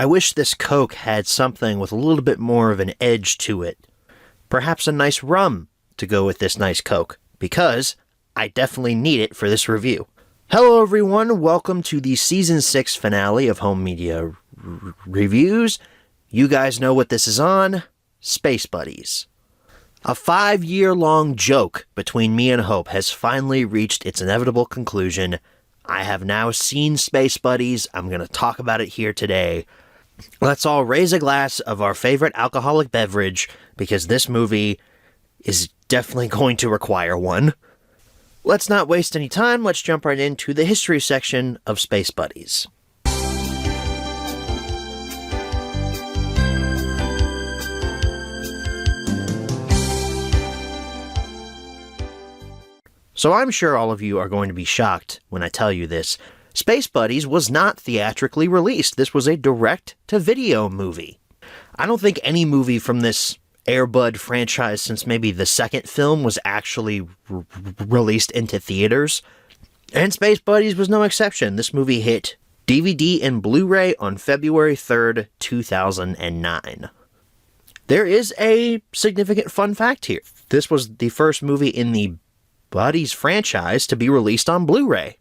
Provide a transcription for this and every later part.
I wish this Coke had something with a little bit more of an edge to it. Perhaps a nice rum to go with this nice Coke, because I definitely need it for this review. Hello everyone, welcome to the Season 6 finale of Home Media Reviews. You guys know what this is on, Space Buddies. A 5-year-long joke between me and Hope has finally reached its inevitable conclusion. I have now seen Space Buddies. I'm going to talk about it here today. Let's all raise a glass of our favorite alcoholic beverage, because this movie is definitely going to require one. Let's not waste any time. Let's jump right into the history section of Space Buddies. So I'm sure all of you are going to be shocked when I tell you this. Space Buddies was not theatrically released. This was a direct-to-video movie. I don't think any movie from this Air Bud franchise since maybe the second film was actually released into theaters. And Space Buddies was no exception. This movie hit DVD and Blu-ray on February 3rd, 2009. There is a significant fun fact here. This was the first movie in the Buddies franchise to be released on Blu-ray.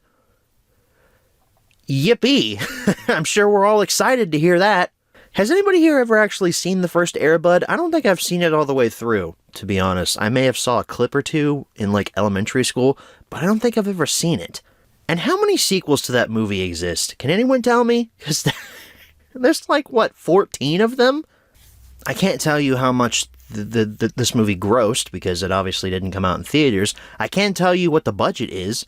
Yippee! I'm sure we're all excited to hear that. Has anybody here ever actually seen the first Air Bud? I don't think I've seen it all the way through, to be honest. I may have saw a clip or two in, elementary school, but I don't think I've ever seen it. And how many sequels to that movie exist? Can anyone tell me? Because there's 14 of them? I can't tell you how much this movie grossed, because it obviously didn't come out in theaters. I can tell you what the budget is.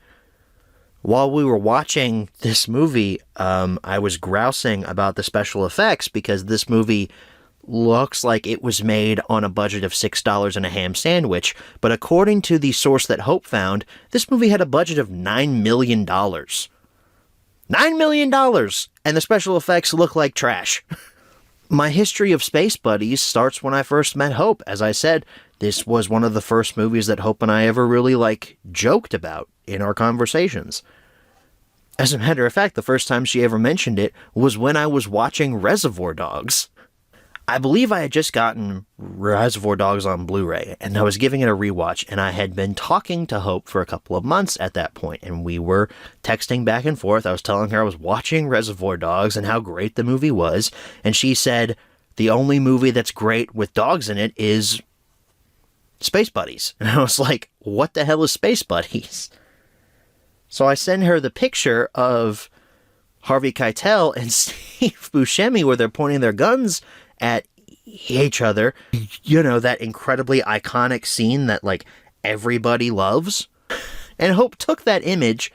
While we were watching this movie, I was grousing about the special effects, because this movie looks like it was made on a budget of $6 and a ham sandwich, but according to the source that Hope found, this movie had a budget of $9 million. $9 million! And the special effects look like trash. My history of Space Buddies starts when I first met Hope. As I said, this was one of the first movies that Hope and I ever really, joked about in our conversations. As a matter of fact, the first time she ever mentioned it was when I was watching Reservoir Dogs. I believe I had just gotten Reservoir Dogs on Blu-ray, and I was giving it a rewatch, and I had been talking to Hope for a couple of months at that point, and we were texting back and forth. I was telling her I was watching Reservoir Dogs and how great the movie was, and she said, the only movie that's great with dogs in it is Space Buddies. And I was like, what the hell is Space Buddies? So I send her the picture of Harvey Keitel and Steve Buscemi where they're pointing their guns at each other. You know, that incredibly iconic scene that, everybody loves. And Hope took that image,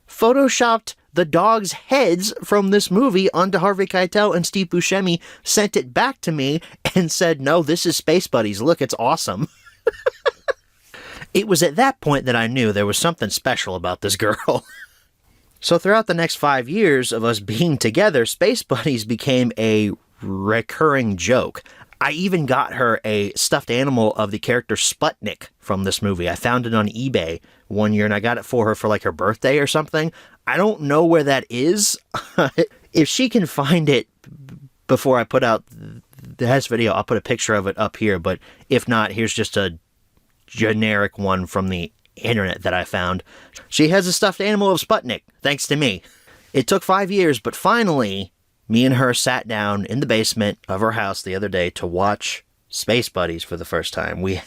photoshopped the dogs' heads from this movie onto Harvey Keitel and Steve Buscemi, sent it back to me, and said, no, this is Space Buddies. Look, it's awesome. It was at that point that I knew there was something special about this girl. So throughout the next 5 years of us being together, Space Buddies became a recurring joke. I even got her a stuffed animal of the character Sputnik from this movie. I found it on eBay one year, and I got it for her for her birthday or something. I don't know where that is. If she can find it before I put out this video, I'll put a picture of it up here, but if not, here's just a generic one from the internet that I found. She has a stuffed animal of Sputnik, thanks to me. It took 5 years, but finally, me and her sat down in the basement of her house the other day to watch Space Buddies for the first time. We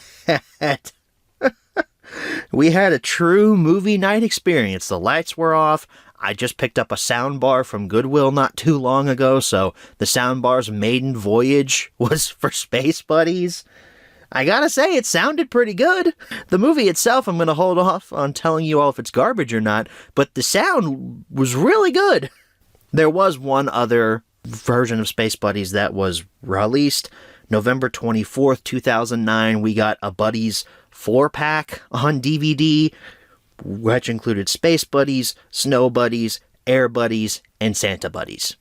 had a true movie night experience. The lights were off. I just picked up a sound bar from Goodwill not too long ago, so the sound bar's maiden voyage was for Space Buddies. I gotta say, it sounded pretty good. The movie itself, I'm gonna hold off on telling you all if it's garbage or not, but the sound was really good. There was one other version of Space Buddies that was released. November 24th, 2009, we got a Buddies 4-pack on DVD, which included Space Buddies, Snow Buddies, Air Buddies, and Santa Buddies.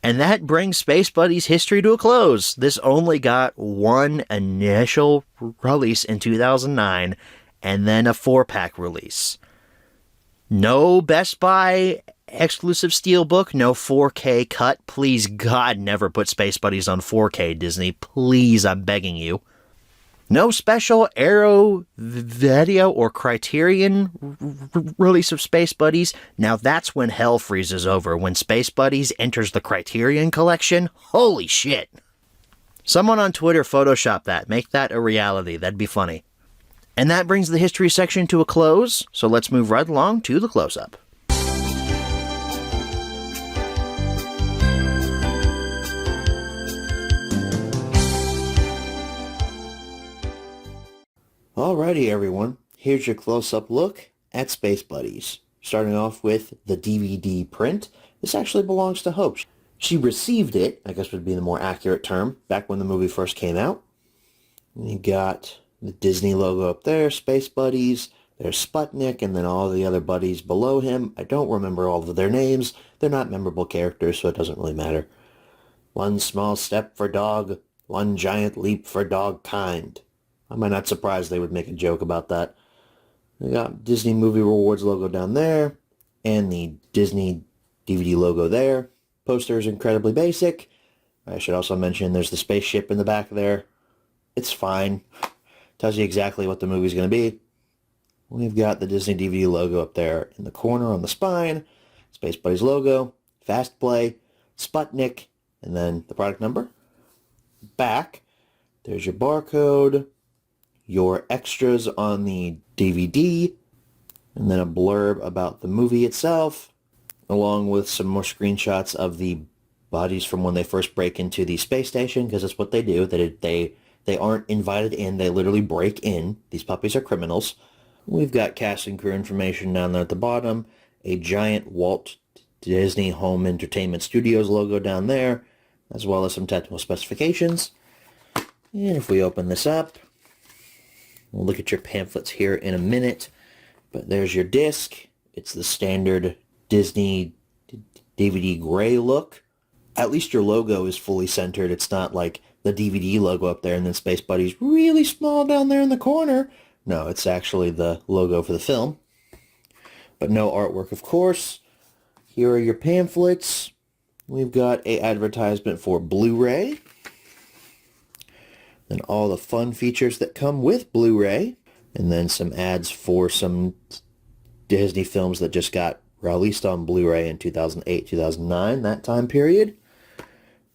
And that brings Space Buddies history to a close. This only got one initial release in 2009, and then a 4-pack release. No Best Buy exclusive steelbook, no 4K cut. Please, God, never put Space Buddies on 4K, Disney. Please, I'm begging you. No special Arrow video or Criterion release of Space Buddies. Now that's when hell freezes over. When Space Buddies enters the Criterion collection, holy shit. Someone on Twitter Photoshop that. Make that a reality. That'd be funny. And that brings the history section to a close, so let's move right along to the close-up. Alrighty, everyone. Here's your close-up look at Space Buddies. Starting off with the DVD print. This actually belongs to Hope. She received it, I guess would be the more accurate term, back when the movie first came out. And you got the Disney logo up there, Space Buddies. There's Sputnik, and then all the other buddies below him. I don't remember all of their names. They're not memorable characters, so it doesn't really matter. One small step for dog, one giant leap for dog kind. I'm not surprised they would make a joke about that. We got Disney Movie Rewards logo down there, and the Disney DVD logo there. Poster is incredibly basic. I should also mention there's the spaceship in the back there. It's fine. Tells you exactly what the movie's going to be. We've got the Disney DVD logo up there in the corner on the spine. Space Buddies logo, Fast Play, Sputnik, and then the product number. Back, there's your barcode, your extras on the DVD, and then a blurb about the movie itself, along with some more screenshots of the bodies from when they first break into the space station, because that's what they do. They aren't invited in, they literally break in. These puppies are criminals. We've got cast and crew information down there at the bottom, a giant Walt Disney Home Entertainment Studios logo down there, as well as some technical specifications. And if we open this up, we'll look at your pamphlets here in a minute, but there's your disc. It's the standard Disney DVD gray look. At least your logo is fully centered. It's not like the DVD logo up there and then Space Buddies really small down there in the corner. No, it's actually the logo for the film. But no artwork, of course. Here are your pamphlets. We've got an advertisement for Blu-ray. And all the fun features that come with Blu-ray. And then some ads for some Disney films that just got released on Blu-ray in 2008, 2009, that time period.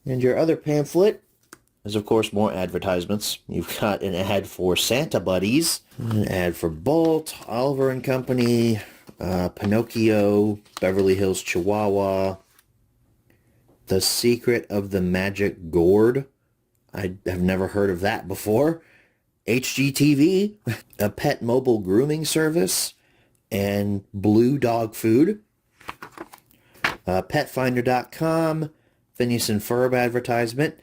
And your other pamphlet is, of course, more advertisements. You've got an ad for Santa Buddies, an ad for Bolt, Oliver and Company, Pinocchio, Beverly Hills Chihuahua, The Secret of the Magic Gourd. I have never heard of that before. HGTV, a pet mobile grooming service, and Blue Dog Food. Petfinder.com, Phineas and Ferb advertisement.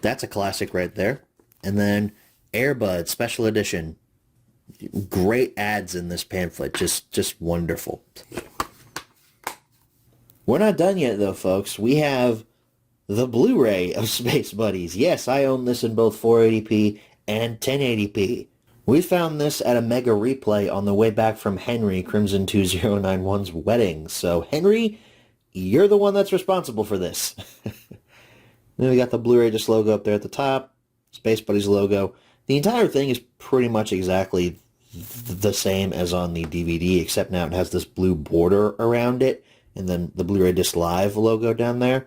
That's a classic right there. And then Airbud Special Edition. Great ads in this pamphlet. Just wonderful. We're not done yet, though, folks. We have the Blu-ray of Space Buddies. Yes, I own this in both 480p and 1080p. We found this at a Mega Replay on the way back from Henry, Crimson 2091's wedding. So, Henry, you're the one that's responsible for this. Then we got the Blu-ray disc logo up there at the top, Space Buddies logo. The entire thing is pretty much exactly the same as on the DVD, except now it has this blue border around it, and then the Blu-ray Disc Live logo down there.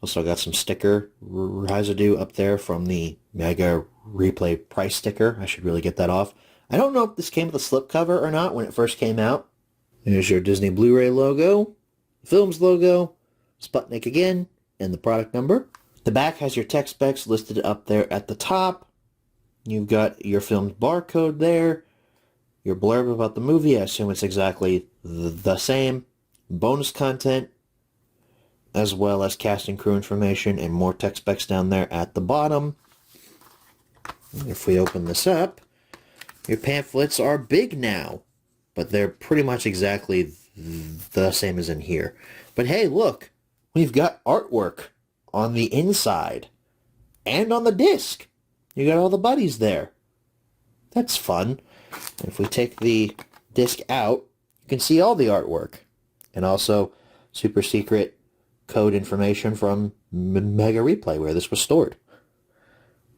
Also got some sticker residue up there from the Mega Replay price sticker. I should really get that off. I don't know if this came with a slipcover or not when it first came out. There's your Disney Blu-ray logo, the film's logo, Sputnik again, and the product number. The back has your tech specs listed up there at the top. You've got your film's barcode there. Your blurb about the movie, I assume it's exactly the same. Bonus content, as well as cast and crew information and more tech specs down there at the bottom. If we open this up, your pamphlets are big now, but they're pretty much exactly the same as in here. But hey, look, we've got artwork on the inside and on the disc. You got all the buddies there. That's fun. If we take the disc out, you can see all the artwork. and also super secret code information from Mega Replay where this was stored.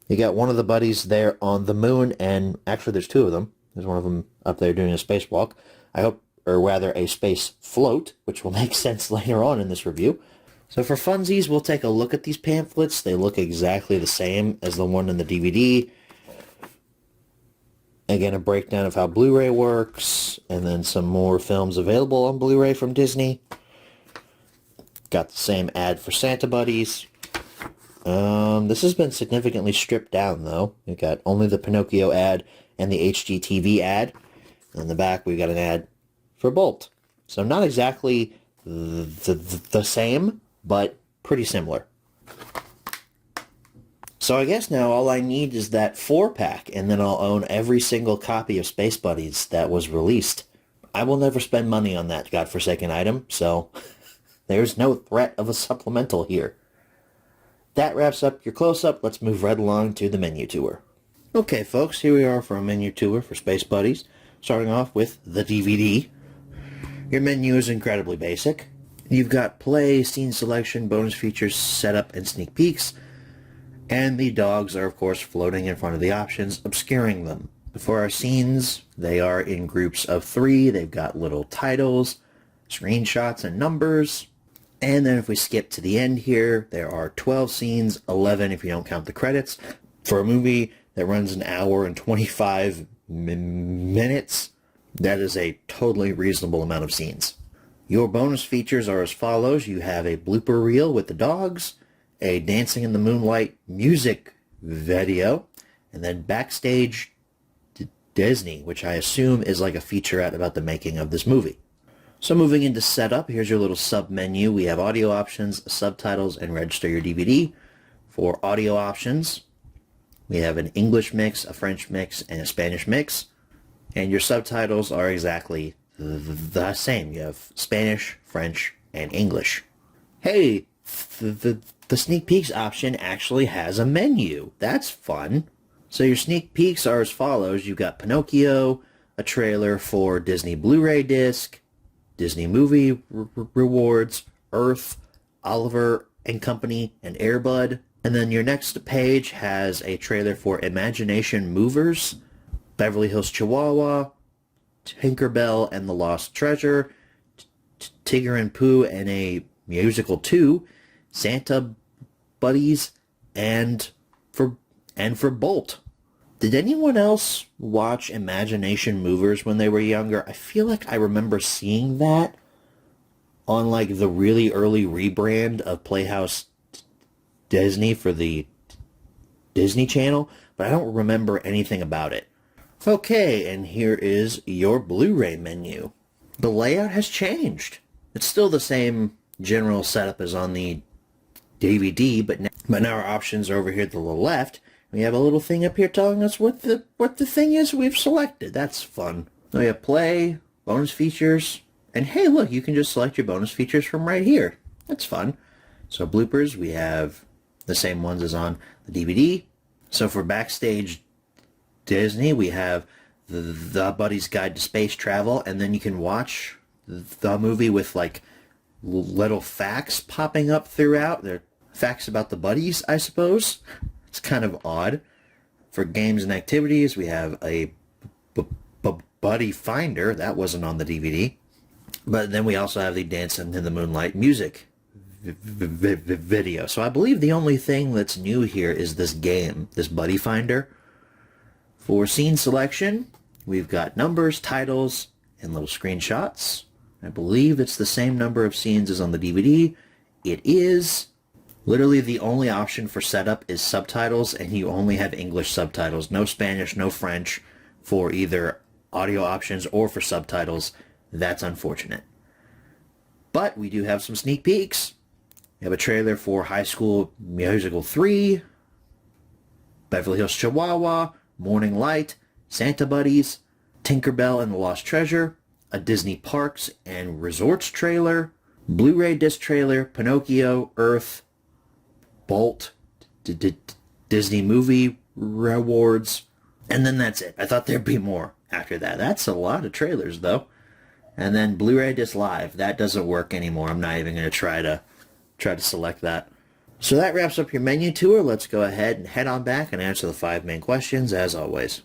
You got one of the buddies there on the moon, and actually there's two of them. There's one of them up there doing a spacewalk. I hope, or rather a space float, which will make sense later on in this review. So for funsies, we'll take a look at these pamphlets. They look exactly the same as the one in the DVD. Again, a breakdown of how Blu-ray works, and then some more films available on Blu-ray from Disney. Got the same ad for Santa Buddies. This has been significantly stripped down, though. We've got only the Pinocchio ad and the HGTV ad. In the back, we've got an ad for Bolt. So not exactly the same, but pretty similar. So I guess now all I need is that 4-pack, and then I'll own every single copy of Space Buddies that was released. I will never spend money on that godforsaken item, so there's no threat of a supplemental here. That wraps up your close-up. Let's move right along to the menu tour. Okay, folks, here we are for a menu tour for Space Buddies, starting off with the DVD. Your menu is incredibly basic. You've got play, scene selection, bonus features, setup, and sneak peeks. And the dogs are, of course, floating in front of the options, obscuring them. For our scenes, they are in groups of 3. They've got little titles, screenshots, and numbers. And then if we skip to the end here, there are 12 scenes, 11 if you don't count the credits. For a movie that runs an hour and 25 minutes, that is a totally reasonable amount of scenes. Your bonus features are as follows. You have a blooper reel with the dogs, a Dancing in the Moonlight music video, and then Backstage Disney, which I assume is like a featurette about the making of this movie. So moving into setup, here's your little sub menu. We have audio options, subtitles, and register your DVD. For audio options, we have an English mix, a French mix, and a Spanish mix. And your subtitles are exactly the same. You have Spanish, French, and English. Hey, the sneak peeks option actually has a menu. That's fun. So your sneak peeks are as follows. You've got Pinocchio, a trailer for Disney Blu-ray disc, Disney Movie Rewards, Earth, Oliver and Company, and Air Bud. And then your next page has a trailer for Imagination Movers, Beverly Hills Chihuahua, Tinkerbell and the Lost Treasure, Tigger and Pooh and a Musical 2, Santa Buddies, and for Bolt. Did anyone else watch Imagination Movers when they were younger? I feel like I remember seeing that on like the really early rebrand of Playhouse Disney for the Disney Channel, but I don't remember anything about it. Okay, and here is your Blu-ray menu. The layout has changed. It's still the same general setup as on the DVD, but now our options are over here to the left. We have a little thing up here telling us what the thing is we've selected. That's fun. We have play, bonus features, and hey, look, you can just select your bonus features from right here. That's fun. So bloopers, we have the same ones as on the DVD. So for Backstage Disney, we have the Buddy's Guide to Space Travel, and then you can watch the movie with like little facts popping up throughout. They're facts about the buddies, I suppose. It's kind of odd. For games and activities, we have a Buddy Finder. That wasn't on the DVD. But then we also have the Dancing in the Moonlight music video. So I believe the only thing that's new here is this game, this Buddy Finder. For scene selection, we've got numbers, titles, and little screenshots. I believe it's the same number of scenes as on the DVD. It is. Literally the only option for setup is subtitles, and you only have English subtitles. No Spanish, no French for either audio options or for subtitles. That's unfortunate. But we do have some sneak peeks. We have a trailer for High School Musical 3, Beverly Hills Chihuahua, Morning Light, Santa Buddies, Tinkerbell and the Lost Treasure, a Disney Parks and Resorts trailer, Blu-ray disc trailer, Pinocchio, Earth, Bolt, Disney Movie Rewards, and then that's it. I thought there'd be more after that. That's a lot of trailers, though. And then Blu-ray disc live. That doesn't work anymore. I'm not even going to try to select that. So that wraps up your menu tour. Let's go ahead and head on back and answer the 5 main questions as always.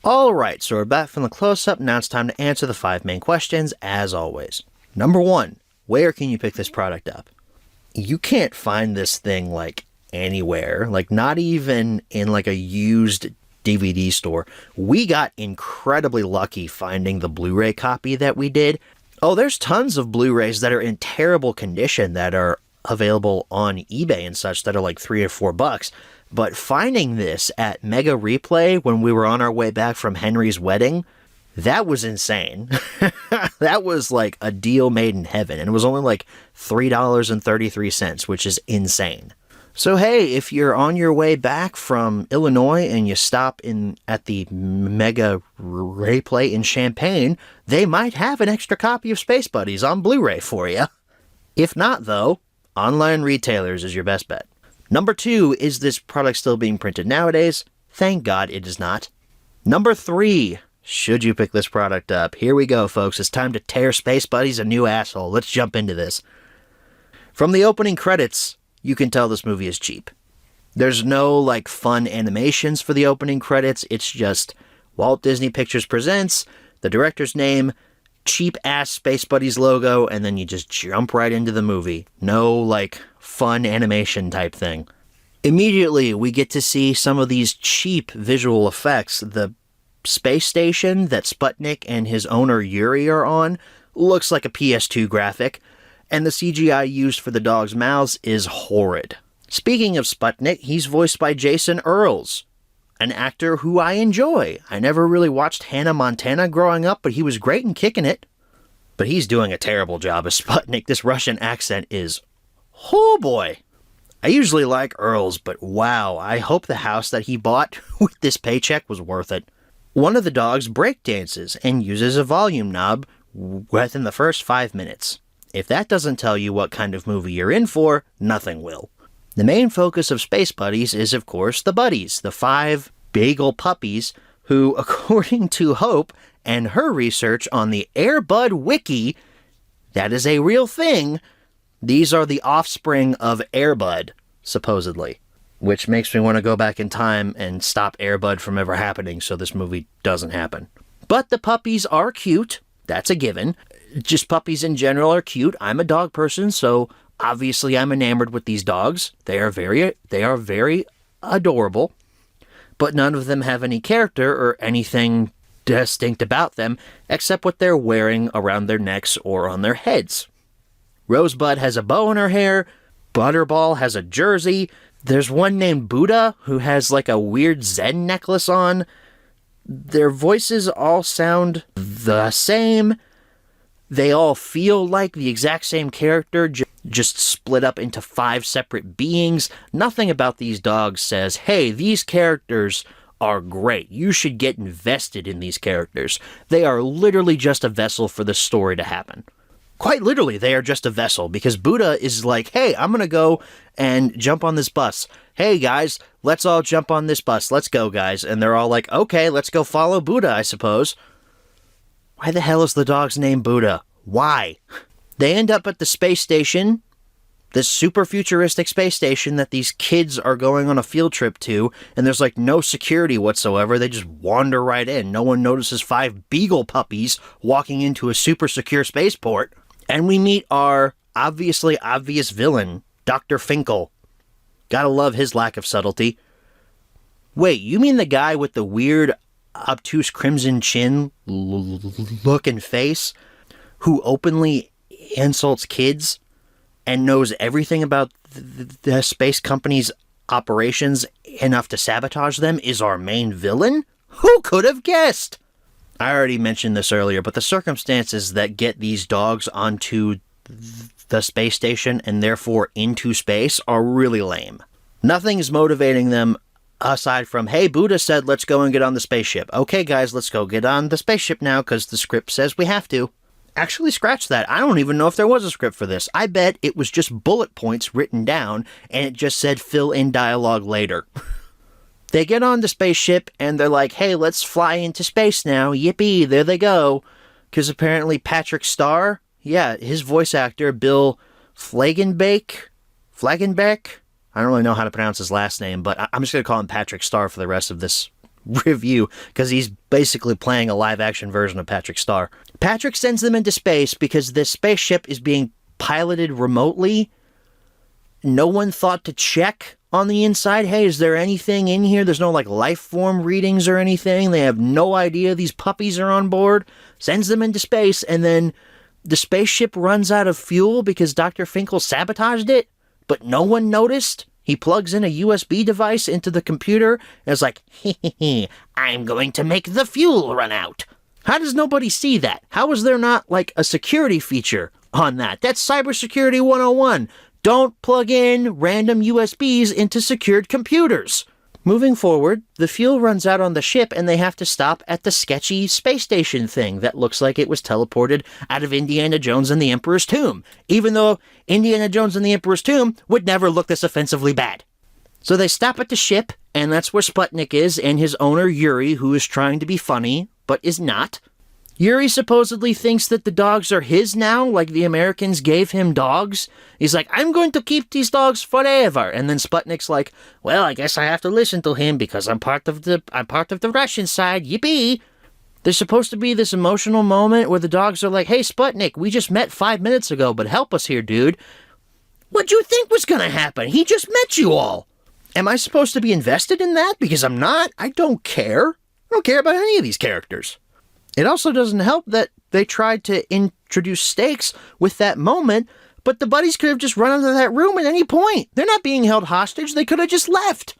Alright, so we're back from the close-up. Now it's time to answer the 5 main questions as always. Number 1, where can you pick this product up? You can't find this thing like anywhere, like not even in like a used DVD store. We got incredibly lucky finding the Blu-ray copy that we did. Oh, there's tons of Blu-rays that are in terrible condition that are available on eBay and such that are like $3 or $4. But finding this at Mega Replay when we were on our way back from Henry's wedding, that was insane. That was like a deal made in heaven, and it was only like $3.33, which is insane. So hey, if you're on your way back from Illinois and you stop in at the Mega Replay in Champaign, they might have an extra copy of Space Buddies on Blu-ray for you. If not, though, online retailers is your best bet. Number 2, is this product still being printed nowadays? Thank God it is not. Number 3, should you pick this product up? Here we go, folks. It's time to tear Space Buddies a new asshole. Let's jump into this. From the opening credits, you can tell this movie is cheap. There's no, like, fun animations for the opening credits. It's just Walt Disney Pictures presents, the director's name, cheap-ass Space Buddies logo, and then you just jump right into the movie. No, like, fun animation type thing. Immediately, we get to see some of these cheap visual effects. The space station that Sputnik and his owner Yuri are on looks like a PS2 graphic, and the CGI used for the dogs' mouths is horrid. Speaking of Sputnik, he's voiced by Jason Earls, an actor who I enjoy. I never really watched Hannah Montana growing up, but he was great in Kicking It. But he's doing a terrible job as Sputnik. This Russian accent is, oh boy. I usually like Earls, but wow, I hope the house that he bought with this paycheck was worth it. One of the dogs breakdances and uses a volume knob within the first 5 minutes. If that doesn't tell you what kind of movie you're in for, nothing will. The main focus of Space Buddies is, of course, the Buddies, the 5 bagel puppies who, according to Hope and her research on the Air Bud Wiki, that is a real thing, these are the offspring of Air Bud, supposedly. Which makes me want to go back in time and stop Air Bud from ever happening so this movie doesn't happen. But the puppies are cute. That's a given. Just puppies in general are cute. I'm a dog person, so obviously I'm enamored with these dogs. They are very adorable, but none of them have any character or anything distinct about them except what they're wearing around their necks or on their heads. Rosebud has a bow in her hair. Butterball has a jersey. There's one named Buddha who has like a weird Zen necklace on. Their voices all sound the same. They all feel like the exact same character, just split up into 5 separate beings. Nothing about these dogs says, hey, these characters are great. You should get invested in these characters. They are literally just a vessel for the story to happen. Quite literally, they are just a vessel, because Buddha is like, hey, I'm going to go and jump on this bus. Hey, guys, let's all jump on this bus. Let's go, guys. And they're all like, okay, let's go follow Buddha, I suppose. Why the hell is the dog's name Buddha? Why? They end up at the space station, this super futuristic space station that these kids are going on a field trip to, and there's like no security whatsoever. They just wander right in. No one notices 5 beagle puppies walking into a super secure spaceport. And we meet our obviously obvious villain, Dr. Finkel. Gotta love his lack of subtlety. Wait, you mean the guy with the weird, obtuse crimson chin look and face, who openly insults kids and knows everything about the space company's operations enough to sabotage them, is our main villain? Who could have guessed? I already mentioned this earlier, but the circumstances that get these dogs onto the space station and therefore into space are really lame. Nothing is motivating them aside from, hey, Buddha said let's go and get on the spaceship. Okay, guys, let's go get on the spaceship now because the script says we have to. Actually, scratch that. I don't even know if there was a script for this. I bet it was just bullet points written down and it just said fill in dialogue later. They get on the spaceship and they're like, hey, let's fly into space now. Yippee, there they go. because apparently Patrick Star, yeah, his voice actor, Bill Flagenbeck, I don't really know how to pronounce his last name, but I'm just going to call him Patrick Star for the rest of this review, because he's basically playing a live-action version of Patrick Star. Patrick sends them into space because this spaceship is being piloted remotely. No one thought to check on the inside. Hey, is there anything in here? There's no, life form readings or anything. They have no idea these puppies are on board. Sends them into space, and then the spaceship runs out of fuel because Dr. Finkel sabotaged it, but no one noticed. He plugs in a USB device into the computer and is like, I'm going to make the fuel run out. How does nobody see that? How is there not, a security feature on that? That's cybersecurity 101. Don't plug in random USBs into secured computers. Moving forward, the fuel runs out on the ship and they have to stop at the sketchy space station thing that looks like it was teleported out of Indiana Jones and the Emperor's Tomb, even though Indiana Jones and the Emperor's Tomb would never look this offensively bad. So they stop at the ship, and that's where Sputnik is and his owner Yuri, who is trying to be funny, but is not. Yuri supposedly thinks that the dogs are his now, like the Americans gave him dogs. He's like, I'm going to keep these dogs forever. And then Sputnik's like, well, I guess I have to listen to him because I'm part of the Russian side. Yippee! There's supposed to be this emotional moment where the dogs are like, hey, Sputnik, we just met 5 minutes ago, but help us here, dude. What'd you think was going to happen? He just met you all. Am I supposed to be invested in that? Because I'm not. I don't care. I don't care about any of these characters. It also doesn't help that they tried to introduce stakes with that moment, but the buddies could have just run into that room at any point. They're not being held hostage. They could have just left.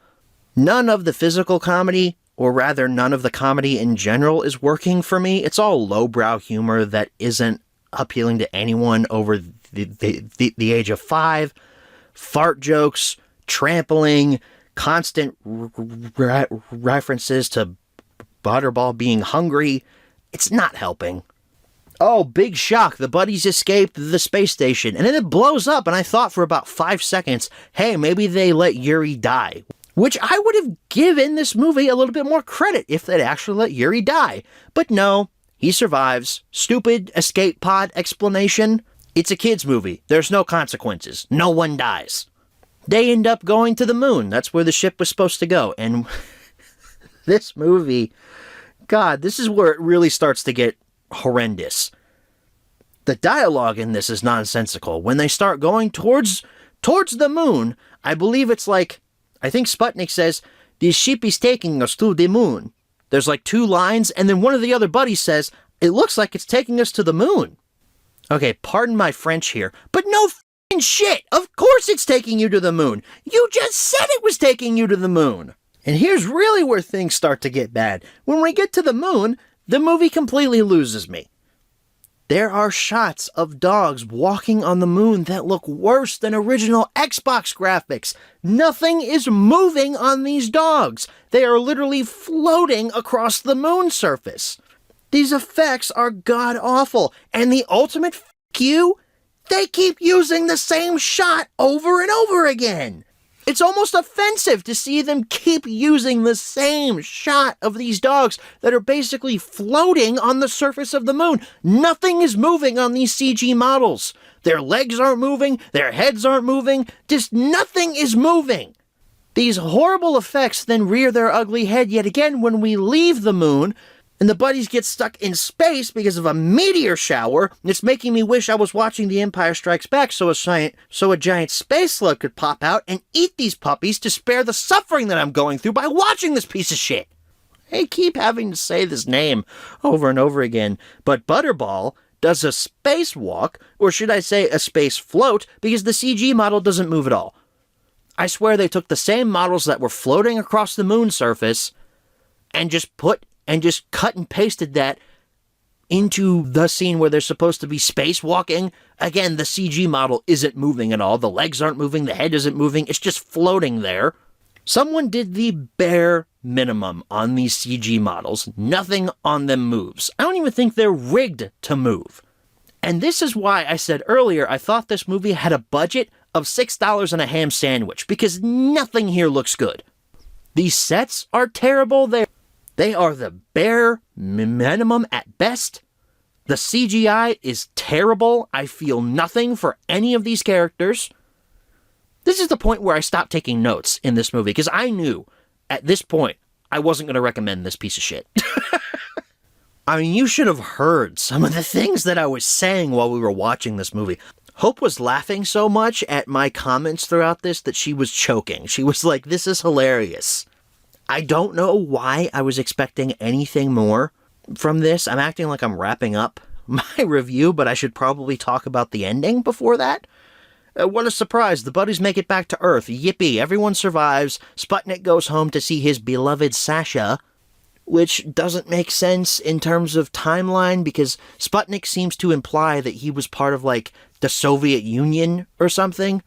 None of the physical comedy, or rather none of the comedy in general, is working for me. It's all lowbrow humor that isn't appealing to anyone over the age of 5. Fart jokes, trampling, constant references to Butterball being hungry. It's not helping. Oh, big shock. The buddies escaped the space station, and then it blows up, and I thought for about 5 seconds, hey, maybe they let Yuri die. Which I would have given this movie a little bit more credit if they'd actually let Yuri die. But no, he survives. Stupid escape pod explanation. It's a kid's movie. There's no consequences. No one dies. They end up going to the moon. That's where the ship was supposed to go. And this movie, God, this is where it really starts to get horrendous. The dialogue in this is nonsensical. When they start going towards the moon, I believe it's I think Sputnik says, this ship is taking us to the moon. There's 2 lines, and then one of the other buddies says, it looks like it's taking us to the moon. Okay, pardon my French here, but no f***ing shit! Of course it's taking you to the moon! You just said it was taking you to the moon! And here's really where things start to get bad. When we get to the moon, the movie completely loses me. There are shots of dogs walking on the moon that look worse than original Xbox graphics. Nothing is moving on these dogs. They are literally floating across the moon surface. These effects are god-awful. And the ultimate f*** you, they keep using the same shot over and over again. It's almost offensive to see them keep using the same shot of these dogs that are basically floating on the surface of the moon. Nothing is moving on these CG models. Their legs aren't moving, their heads aren't moving, just nothing is moving. These horrible effects then rear their ugly head yet again when we leave the moon, and the buddies get stuck in space because of a meteor shower. It's making me wish I was watching The Empire Strikes Back so a giant space slug could pop out and eat these puppies to spare the suffering that I'm going through by watching this piece of shit. I keep having to say this name over and over again, but Butterball does a spacewalk, or should I say a space float, because the CG model doesn't move at all. I swear they took the same models that were floating across the moon surface and just cut and pasted that into the scene where they're supposed to be spacewalking. Again, the CG model isn't moving at all. The legs aren't moving. The head isn't moving. It's just floating there. Someone did the bare minimum on these CG models. Nothing on them moves. I don't even think they're rigged to move. And this is why I said earlier I thought this movie had a budget of $6 and a ham sandwich, because nothing here looks good. These sets are terrible. They are the bare minimum at best. The CGI is terrible. I feel nothing for any of these characters. This is the point where I stopped taking notes in this movie, because I knew at this point I wasn't going to recommend this piece of shit. I mean, you should have heard some of the things that I was saying while we were watching this movie. Hope was laughing so much at my comments throughout this that she was choking. She was like, this is hilarious. I don't know why I was expecting anything more from this. I'm acting like I'm wrapping up my review, but I should probably talk about the ending before that. What a surprise. The buddies make it back to Earth. Yippee. Everyone survives. Sputnik goes home to see his beloved Sasha, which doesn't make sense in terms of timeline, because Sputnik seems to imply that he was part of, like, the Soviet Union or something.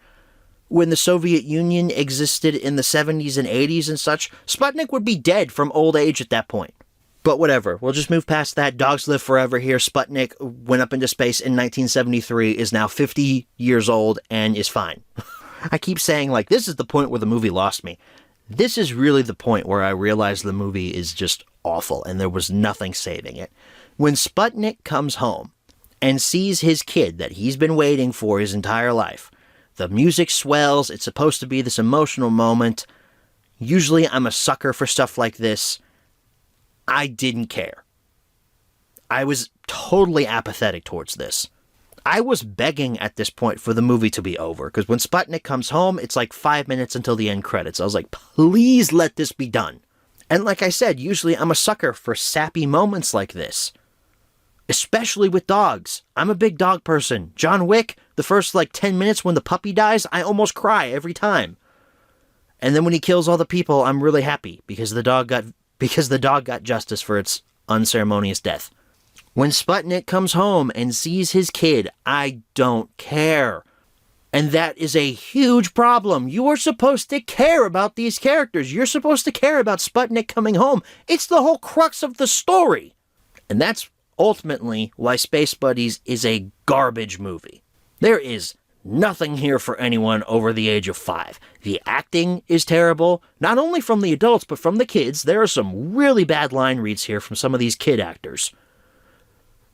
When the Soviet Union existed in the 70s and 80s and such, Sputnik would be dead from old age at that point. But whatever, we'll just move past that. Dogs live forever here. Sputnik went up into space in 1973, is now 50 years old, and is fine. I keep saying, like, this is the point where the movie lost me. This is really the point where I realized the movie is just awful, and there was nothing saving it. When Sputnik comes home and sees his kid that he's been waiting for his entire life, the music swells. It's supposed to be this emotional moment. Usually I'm a sucker for stuff like this. I didn't care. I was totally apathetic towards this. I was begging at this point for the movie to be over, because when Sputnik comes home, it's like 5 minutes until the end credits. I was like, please let this be done. And like I said, usually I'm a sucker for sappy moments like this, especially with dogs. I'm a big dog person. John Wick, the first 10 minutes when the puppy dies, I almost cry every time. And then when he kills all the people, I'm really happy because the dog got justice for its unceremonious death. When Sputnik comes home and sees his kid, I don't care. And that is a huge problem. You are supposed to care about these characters. You're supposed to care about Sputnik coming home. It's the whole crux of the story. And that's ultimately why Space Buddies is a garbage movie. There is nothing here for anyone over the age of 5. The acting is terrible, not only from the adults, but from the kids. There are some really bad line reads here from some of these kid actors.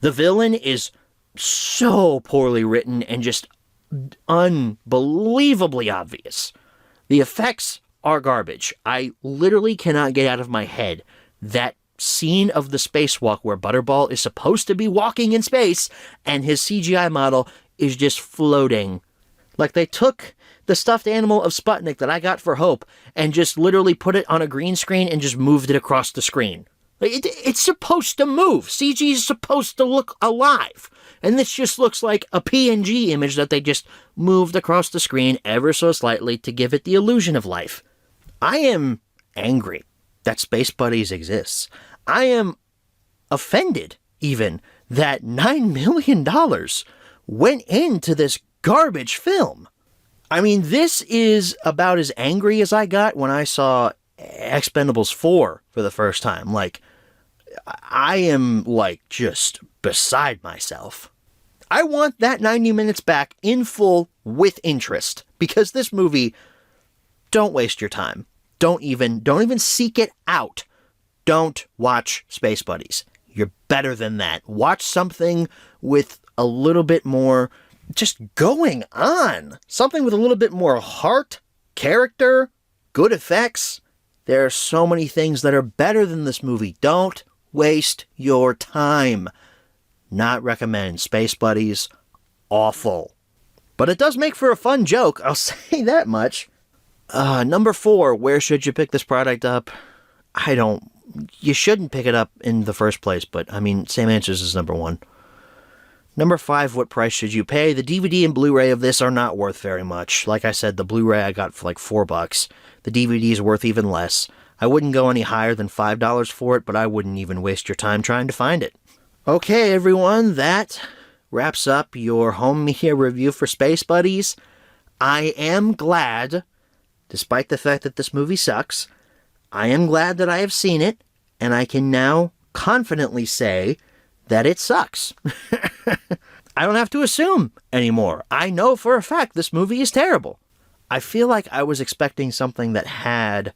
The villain is so poorly written and just unbelievably obvious. The effects are garbage. I literally cannot get out of my head that scene of the spacewalk where Butterball is supposed to be walking in space and his CGI model is just floating. Like they took the stuffed animal of Sputnik that I got for Hope and just literally put it on a green screen and just moved it across the screen. It's supposed to move. CG is supposed to look alive. And this just looks like a PNG image that they just moved across the screen ever so slightly to give it the illusion of life. I am angry that Space Buddies exists. I am offended, even, that $9 million went into this garbage film. I mean, this is about as angry as I got when I saw Expendables 4 for the first time. I am, just beside myself. I want that 90 minutes back in full with interest, because this movie, don't waste your time. Don't even seek it out. Don't watch Space Buddies. You're better than that. Watch something with a little bit more just going on. Something with a little bit more heart, character, good effects. There are so many things that are better than this movie. Don't waste your time. Not recommend. Space Buddies, awful. But it does make for a fun joke, I'll say that much. Number 4, where should you pick this product up? You shouldn't pick it up in the first place, but same answers as number 1. Number 5, what price should you pay? The DVD and Blu-ray of this are not worth very much. Like I said, the Blu-ray I got for $4. The DVD is worth even less. I wouldn't go any higher than $5 for it, but I wouldn't even waste your time trying to find it. Okay, everyone, that wraps up your home media review for Space Buddies. I am glad, despite the fact that this movie sucks, I am glad that I have seen it, and I can now confidently say that it sucks. I don't have to assume anymore. I know for a fact this movie is terrible. I feel like I was expecting something that had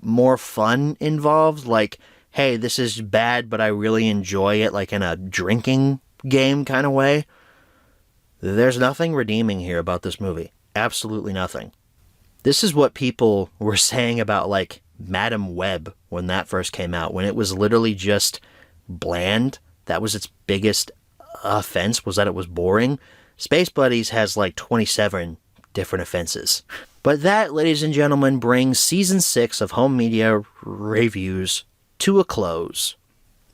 more fun involved, like, hey, this is bad, but I really enjoy it, like in a drinking game kind of way. There's nothing redeeming here about this movie. Absolutely nothing. This is what people were saying about, like, Madam Web when that first came out, when it was literally just bland. That was its biggest offense, was that it was boring. Space Buddies has like 27 different offenses. But that, ladies and gentlemen, brings Season 6 of Home Media Reviews to a close.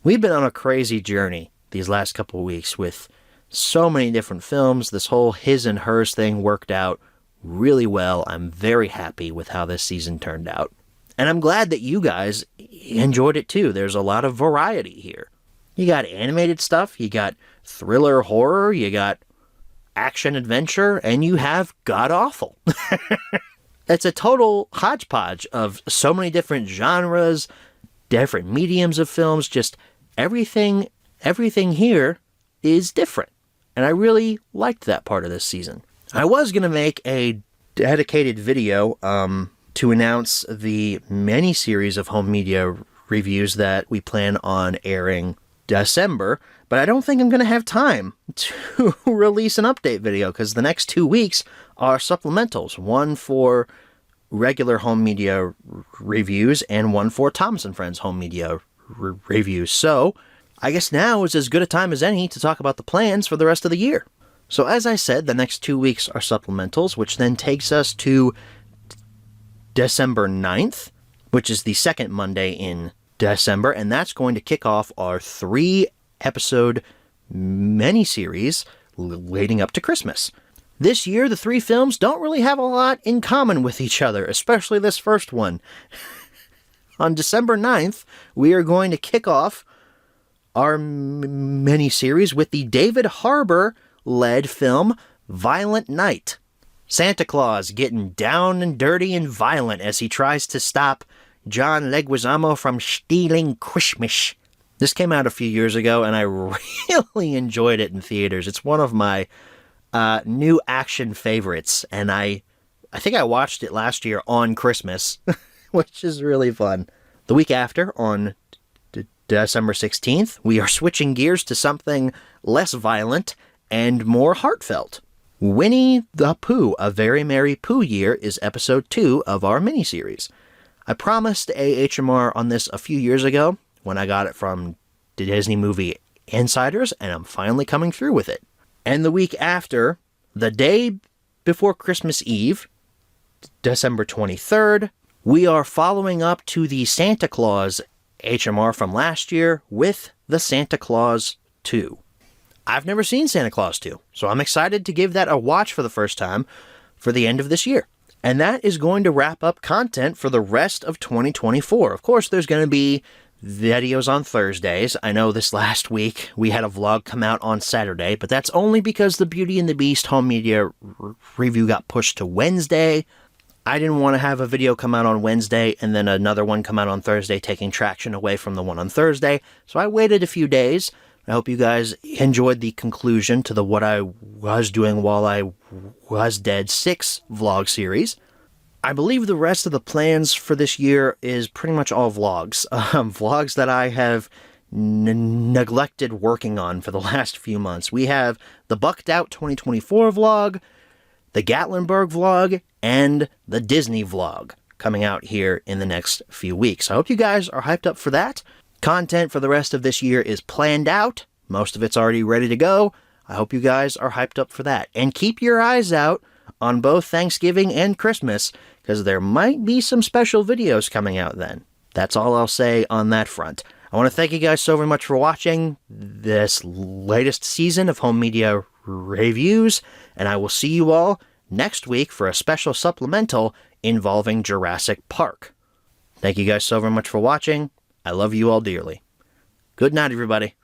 We've been on a crazy journey these last couple of weeks with so many different films. This whole his and hers thing worked out really well. I'm very happy with how this season turned out. And I'm glad that you guys enjoyed it too. There's a lot of variety here. You got animated stuff, you got thriller horror, you got action adventure, and you have god-awful. It's a total hodgepodge of so many different genres, different mediums of films, just everything here is different. And I really liked that part of this season. I was going to make a dedicated video to announce the mini-series of Home Media Reviews that we plan on airing December, but I don't think I'm going to have time to release an update video because the next 2 weeks are supplementals, one for regular Home Media Reviews and one for Thomas & Friends Home Media Reviews. So I guess now is as good a time as any to talk about the plans for the rest of the year. So as I said, the next 2 weeks are supplementals, which then takes us to December 9th, which is the second Monday in December, and that's going to kick off our 3-episode mini-series leading up to Christmas. This year, the 3 films don't really have a lot in common with each other, especially this first one. On December 9th, we are going to kick off our mini-series with the David Harbour-led film Violent Night. Santa Claus getting down and dirty and violent as he tries to stop John Leguizamo from stealing Christmas. This came out a few years ago, and I really enjoyed it in theaters. It's one of my new action favorites, and I think I watched it last year on Christmas, which is really fun. The week after, on December 16th, we are switching gears to something less violent and more heartfelt. Winnie the Pooh, A Very Merry Pooh Year is episode 2 of our miniseries. I promised a HMR on this a few years ago when I got it from the Disney Movie Insiders, and I'm finally coming through with it. And the week after, the day before Christmas Eve, December 23rd, we are following up to the Santa Claus HMR from last year with the Santa Claus 2. I've never seen Santa Claus 2, so I'm excited to give that a watch for the first time for the end of this year. And that is going to wrap up content for the rest of 2024. Of course, there's going to be videos on Thursdays. I know this last week we had a vlog come out on Saturday, but that's only because the Beauty and the Beast Home Media Review got pushed to Wednesday. I didn't want to have a video come out on Wednesday and then another one come out on Thursday, taking traction away from the one on Thursday. So I waited a few days. I hope you guys enjoyed the conclusion to the What I Was Doing While I Was Dead 6 vlog series. I believe the rest of the plans for this year is pretty much all vlogs. Vlogs that I have neglected working on for the last few months. We have the Bucked Out 2024 vlog, the Gatlinburg vlog, and the Disney vlog coming out here in the next few weeks. I hope you guys are hyped up for that. Content for the rest of this year is planned out. Most of it's already ready to go. I hope you guys are hyped up for that. And keep your eyes out on both Thanksgiving and Christmas, because there might be some special videos coming out then. That's all I'll say on that front. I want to thank you guys so very much for watching this latest season of Home Media Reviews, and I will see you all next week for a special supplemental involving Jurassic Park. Thank you guys so very much for watching. I love you all dearly. Good night, everybody.